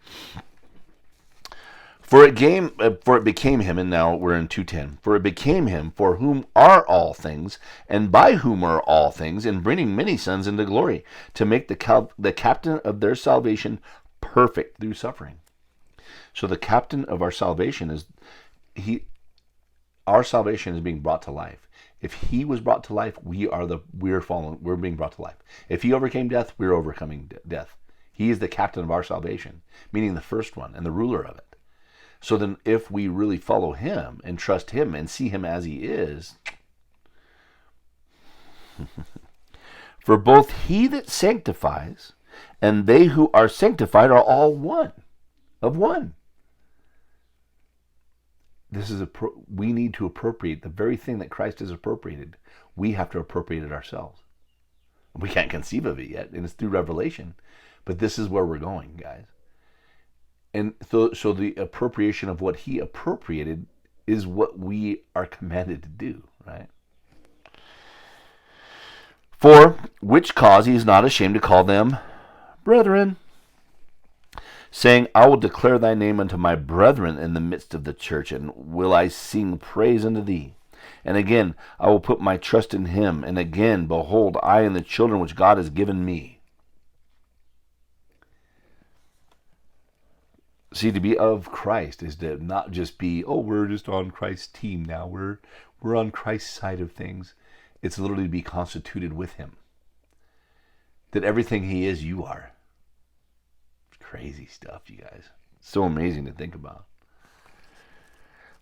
A: For it became him, and now we're in 2:10. For it became him, for whom are all things, and by whom are all things, in bringing many sons into glory, to make the captain of their salvation perfect through suffering. So the captain of our salvation is our salvation is being brought to life. If he was brought to life, we're being brought to life. If he overcame death, we're overcoming death. He is the captain of our salvation, meaning the first one and the ruler of it. So then if we really follow him and trust him and see him as he is, for both he that sanctifies and they who are sanctified are all one, of one. We need to appropriate the very thing that Christ has appropriated. We have to appropriate it ourselves. We can't conceive of it yet, and it's through revelation. But this is where we're going, guys. And so the appropriation of what he appropriated is what we are commanded to do, right? For which cause he is not ashamed to call them brethren, saying, I will declare thy name unto my brethren in the midst of the church, and will I sing praise unto thee. And again, I will put my trust in him. And again, behold, I and the children which God has given me. See, to be of Christ is to not just be, we're just on Christ's team now. We're on Christ's side of things. It's literally to be constituted with him. That everything he is, you are. Crazy stuff, you guys. So amazing to think about.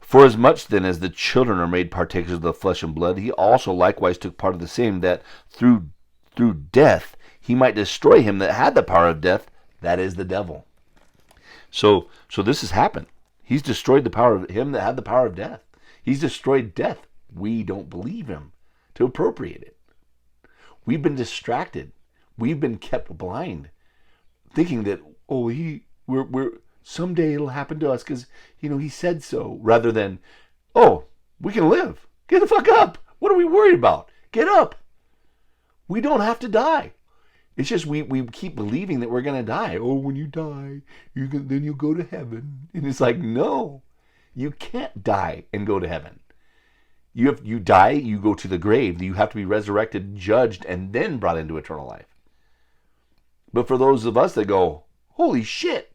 A: For as much then as the children are made partakers of the flesh and blood, he also likewise took part of the same, that through death he might destroy him that had the power of death, that is the devil. So this has happened. He's destroyed the power of him that had the power of death. He's destroyed death. We don't believe him to appropriate it. We've been distracted. We've been kept blind, thinking that we're someday it'll happen to us because he said so. Rather than we can live. Get the fuck up. What are we worried about? Get up. We don't have to die. It's just we keep believing that we're going to die. When you die, then you'll go to heaven. And it's like, no, you can't die and go to heaven. You die, you go to the grave. You have to be resurrected, judged, and then brought into eternal life. But for those of us that go, holy shit,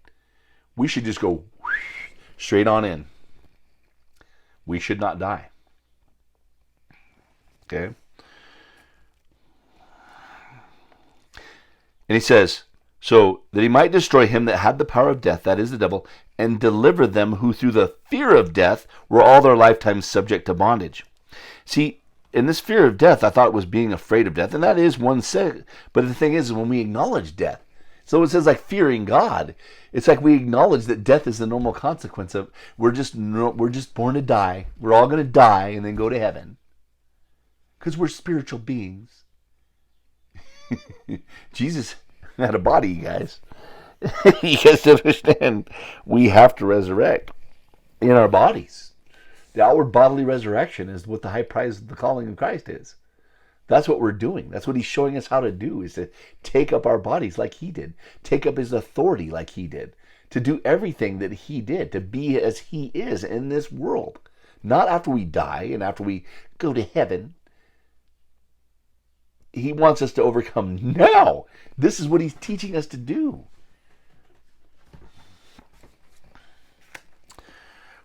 A: we should just go straight on in. We should not die. Okay? And he says, so that he might destroy him that had the power of death, that is the devil, and deliver them who through the fear of death were all their lifetime subject to bondage. See, in this fear of death, I thought it was being afraid of death, and that is one set. But the thing is, when we acknowledge death, so it says like fearing God, it's like we acknowledge that death is the normal consequence of we're just born to die. We're all going to die and then go to heaven because we're spiritual beings. Jesus had a body, you guys. You guys understand? We have to resurrect in our bodies. The outward bodily resurrection is what the high price of the calling of Christ is. That's what we're doing. That's what he's showing us how to do, is to take up our bodies like he did. Take up his authority like he did. To do everything that he did. To be as he is in this world. Not after we die and after we go to heaven. He wants us to overcome now. This is what he's teaching us to do.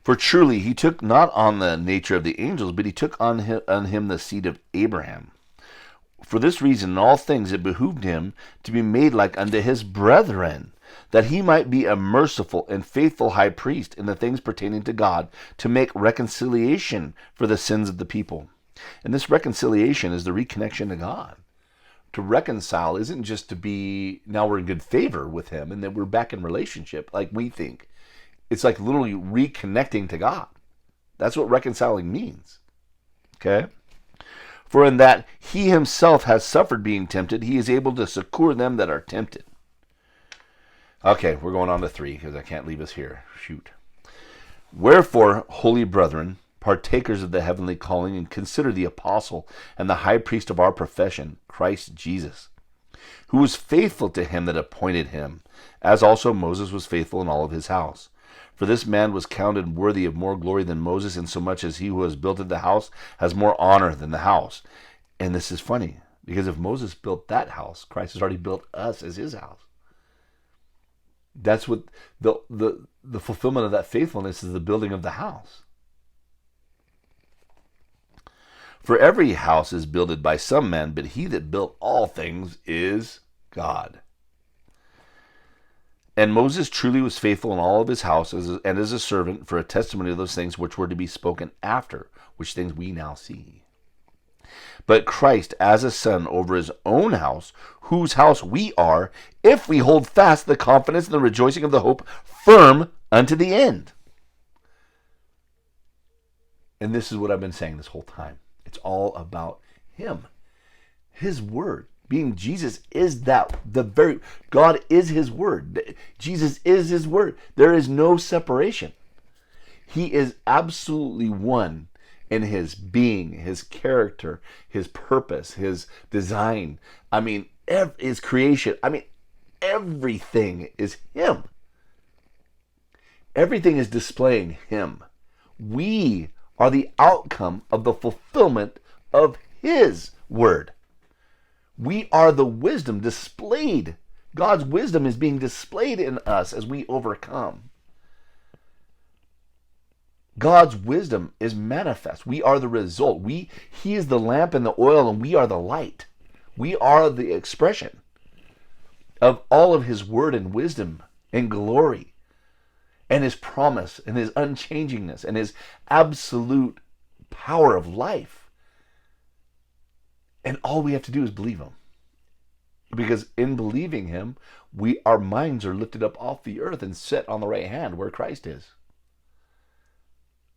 A: For truly he took not on the nature of the angels, but he took on him the seed of Abraham. For this reason, in all things it behooved him to be made like unto his brethren, that he might be a merciful and faithful high priest in the things pertaining to God, to make reconciliation for the sins of the people. And this reconciliation is the reconnection to God. To reconcile isn't just to be, now we're in good favor with him and that we're back in relationship like we think. It's like literally reconnecting to God. That's what reconciling means. Okay? For in that he himself has suffered being tempted, he is able to succor them that are tempted. Okay, we're going on to 3 because I can't leave us here. Shoot. Wherefore, holy brethren, partakers of the heavenly calling, and consider the apostle and the high priest of our profession, Christ Jesus, who was faithful to him that appointed him, as also Moses was faithful in all of his house. For this man was counted worthy of more glory than Moses, insomuch as he who has built the house has more honor than the house. And this is funny, because if Moses built that house, Christ has already built us as his house. That's what the fulfillment of that faithfulness is, the building of the house. For every house is builded by some man, but he that built all things is God. And Moses truly was faithful in all of his house, and as a servant for a testimony of those things which were to be spoken after, which things we now see. But Christ as a son over his own house, whose house we are, if we hold fast the confidence and the rejoicing of the hope firm unto the end. And this is what I've been saying this whole time. It's all about him. His word. Being Jesus is God is his word. Jesus is his word. There is no separation. He is absolutely one in his being, his character, his purpose, his design. I mean, his creation. I mean, everything is him. Everything is displaying him. We are the outcome of the fulfillment of his word. We are the wisdom displayed. God's wisdom is being displayed in us as we overcome. God's wisdom is manifest. We are the result. He is the lamp and the oil, and we are the light. We are the expression of all of his word and wisdom and glory and his promise and his unchangingness and his absolute power of life. And all we have to do is believe him. Because in believing him, our minds are lifted up off the earth and set on the right hand where Christ is.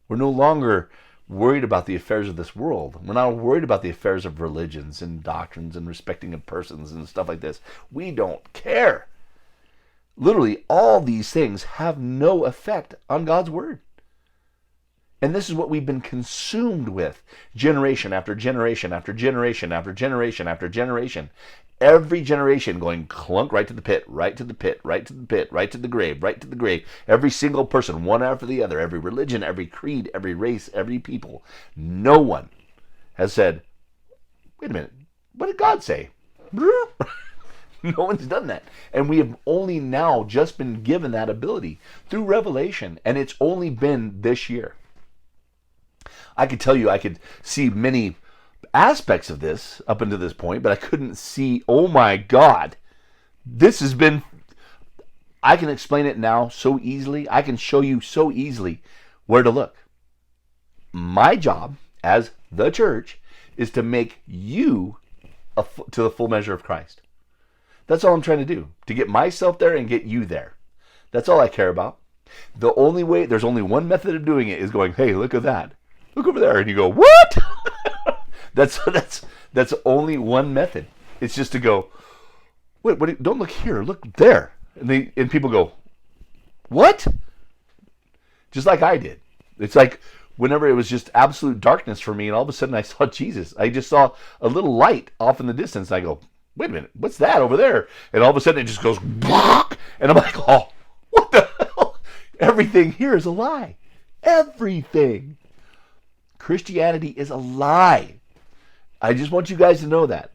A: We're no longer worried about the affairs of this world. We're not worried about the affairs of religions and doctrines and respecting of persons and stuff like this. We don't care. Literally, all these things have no effect on God's word. And this is what we've been consumed with, generation after generation after generation after generation after generation. Every generation going clunk right to the pit, right to the pit, right to the pit, right to the grave, right to the grave. Every single person, one after the other, every religion, every creed, every race, every people. No one has said, wait a minute, what did God say? No one's done that. And we have only now just been given that ability through revelation. And it's only been this year. I could tell you, I could see many aspects of this up until this point, but I couldn't see, oh my God, this has been, I can explain it now so easily. I can show you so easily where to look. My job as the church is to make you to the full measure of Christ. That's all I'm trying to do, to get myself there and get you there. That's all I care about. The only way, there's only one method of doing it is going, hey, look at that. Look over there. And you go, what? That's only one method. It's just to go, wait, don't look here. Look there. And people go, what? Just like I did. It's like whenever it was just absolute darkness for me, and all of a sudden I saw Jesus. I just saw a little light off in the distance. And I go, wait a minute, what's that over there? And all of a sudden it just goes, and I'm like, oh, what the hell? Everything here is a lie. Everything. Christianity is a lie. I just want you guys to know that.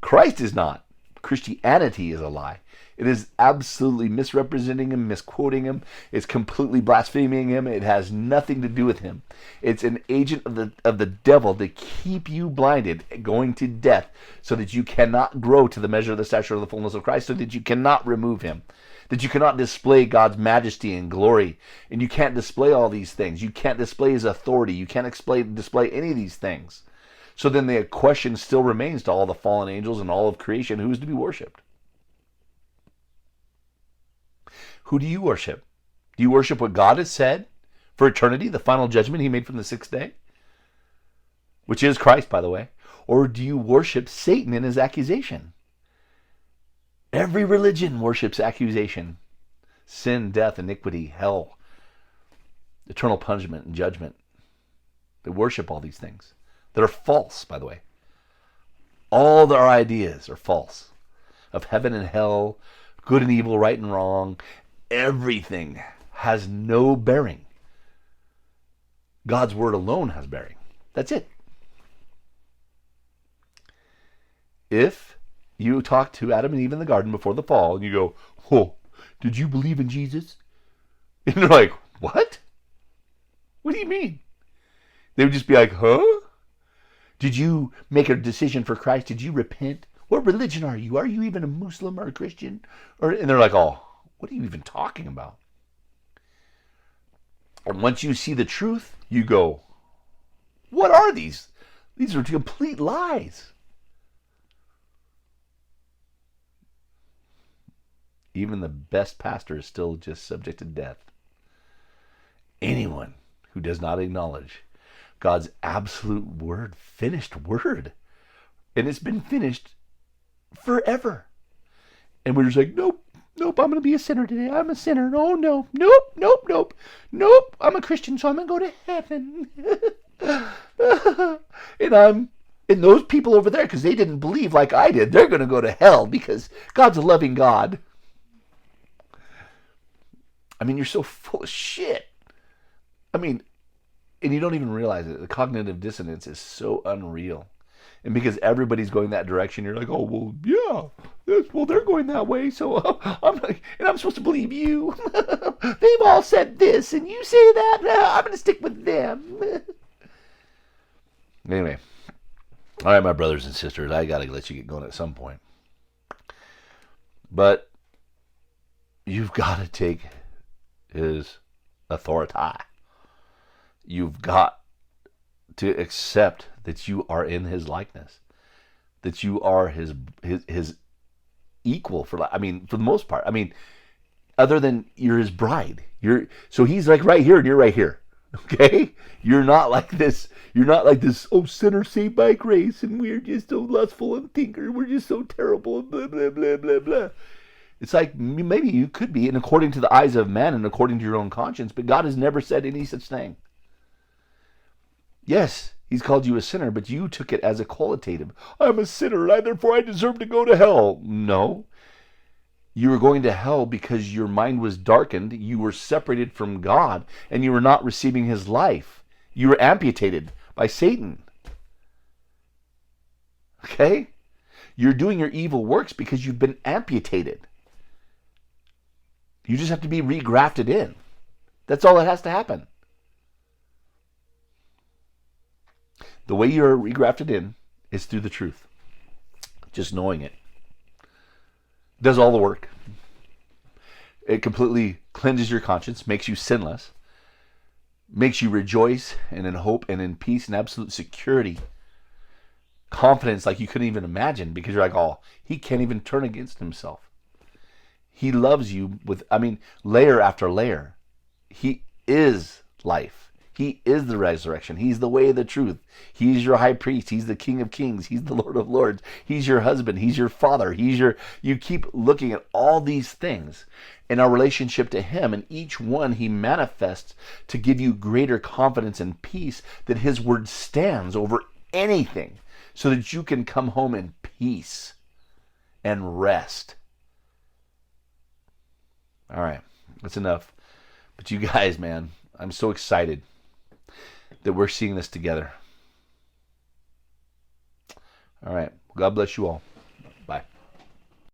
A: Christ is not. Christianity is a lie. It is absolutely misrepresenting him, misquoting him. It's completely blaspheming him. It has nothing to do with him. It's an agent of the devil to keep you blinded, going to death, so that you cannot grow to the measure of the stature of the fullness of Christ, so that you cannot remove him, that you cannot display God's majesty and glory. And you can't display all these things. You can't display his authority. You can't display any of these things. So then the question still remains to all the fallen angels and all of creation, who is to be worshipped? Who do you worship? Do you worship what God has said for eternity, the final judgment he made from the sixth day? Which is Christ, by the way. Or do you worship Satan in his accusation? Every religion worships accusation. Sin, death, iniquity, hell, eternal punishment and judgment. They worship all these things that are false, by the way. All their ideas are false. Of heaven and hell, good and evil, right and wrong. Everything has no bearing. God's word alone has bearing. That's it. If you talk to Adam and Eve in the garden before the fall and you go, "Oh, did you believe in Jesus?" And they're like, "What? What do you mean?" They would just be like, "Huh? Did you make a decision for Christ? Did you repent? What religion are you? Are you even a Muslim or a Christian?" And they're like, "Oh, what are you even talking about?" And once you see the truth, you go, "What are these? These are complete lies." Even the best pastor is still just subject to death. Anyone who does not acknowledge God's absolute word, finished word, and it's been finished forever. And we're just like, nope, I'm going to be a sinner today. I'm a sinner. Oh, no, nope. I'm a Christian, so I'm going to go to heaven. And those people over there, because they didn't believe like I did, they're going to go to hell because God's a loving God. I mean, you're so full of shit. I mean, and you don't even realize it. The cognitive dissonance is so unreal. And because everybody's going that direction, you're like, "Oh, well, yeah. Well, they're going that way, so I'm supposed to believe you. They've all said this, and you say that. I'm going to stick with them." Anyway. All right, my brothers and sisters, I got to let you get going at some point. But you've got to take his authority. You've got to accept that you are in his likeness, that you are his equal for the most part. I mean, other than you're his bride. So he's like right here and you're right here. Okay? You're not like this, "Oh, sinner saved by grace, and we're just so lustful and thinker, we're just so terrible, and blah, blah, blah, blah, blah." It's like maybe you could be, and according to the eyes of man and according to your own conscience, but God has never said any such thing. Yes, he's called you a sinner, but you took it as a qualitative. "I'm a sinner, and therefore I deserve to go to hell." No. You were going to hell because your mind was darkened, you were separated from God, and you were not receiving his life. You were amputated by Satan. Okay? You're doing your evil works because you've been amputated. You just have to be regrafted in. That's all that has to happen. The way you're regrafted in is through the truth. Just knowing it. Does all the work. It completely cleanses your conscience, makes you sinless, makes you rejoice and in hope and in peace and absolute security. Confidence like you couldn't even imagine, because you're like, "Oh, he can't even turn against himself." He loves you with, layer after layer. He is life. He is the resurrection. He's the way, the truth. He's your high priest. He's the King of kings. He's the Lord of lords. He's your husband. He's your father. You keep looking at all these things in our relationship to him, and each one he manifests to give you greater confidence and peace that his word stands over anything, so that you can come home in peace and rest. All right, that's enough. But you guys, man, I'm so excited that we're seeing this together. All right. God bless you all.